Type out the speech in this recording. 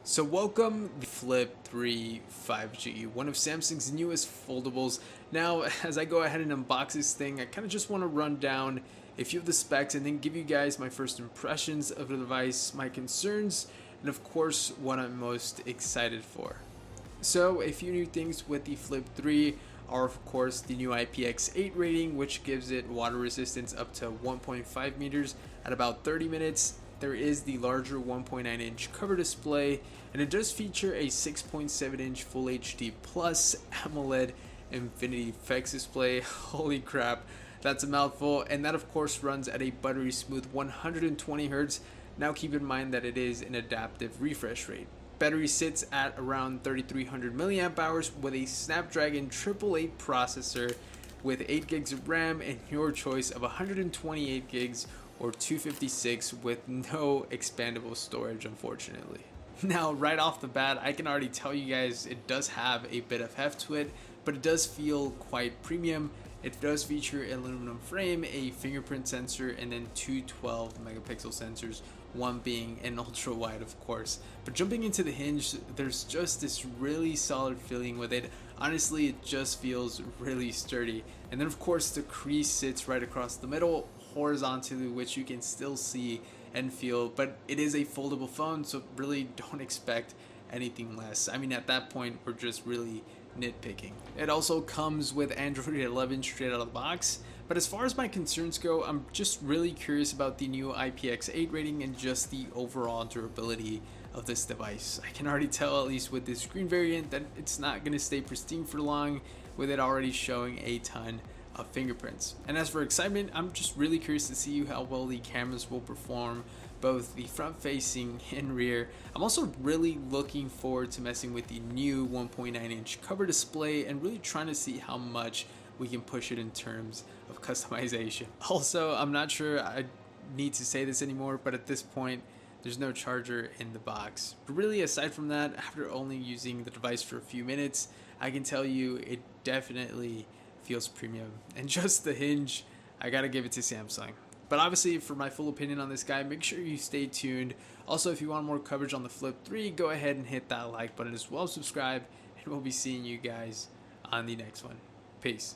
So welcome the Flip 3 5G, one of Samsung's newest foldables. Now, as I go ahead and unbox this thing, I kind of just want to run down a few of the specs and then give you guys my first impressions of the device, my concerns, and of course, what I'm most excited for. So, a few new things with the Flip 3 are, of course, the new IPX8 rating, which gives it water resistance up to 1.5 meters at about 30 minutes. There is the larger 1.9-inch cover display, and it does feature a 6.7-inch Full HD Plus AMOLED Infinity Effects display. Holy crap, that's a mouthful, and that of course runs at a buttery smooth 120 Hz. Now keep in mind that it is an adaptive refresh rate. Battery sits at around 3300 milliamp hours with a Snapdragon 888 processor with 8 gigs of RAM and your choice of 128 gigs or 256 with no expandable storage, unfortunately. Now, right off the bat, I can already tell you guys it does have a bit of heft to it, but it does feel quite premium. It does feature an aluminum frame, a fingerprint sensor, and then two 12 megapixel sensors, one being an ultra wide, of course. But jumping into the Hinge, there's just this really solid feeling with it. Honestly, it just feels really sturdy. And then of course the crease sits right across the middle, horizontally, which you can still see and feel, but it is a foldable phone, so really don't expect anything less. I mean, at that point, we're just really nitpicking. It also comes with Android 11 straight out of the box, but as far as my concerns go, I'm just really curious about the new IPX8 rating and just the overall durability of this device. I can already tell, at least with this screen variant, that it's not going to stay pristine for long, with it already showing a ton of fingerprints. And as for excitement, I'm just really curious to see how well the cameras will perform, both the front facing and rear. I'm also really looking forward to messing with the new 1.9-inch cover display and really trying to see how much we can push it in terms of customization. Also, I'm not sure I need to say this anymore, but at this point, there's no charger in the box. But really, aside from that, after only using the device for a few minutes, I can tell you it definitely feels premium. And just the Hinge, I gotta give it to Samsung. But obviously, for my full opinion on this guy, make sure you stay tuned. Also, if you want more coverage on the Flip 3, go ahead and hit that like button as well, subscribe, and we'll be seeing you guys on the next one. Peace.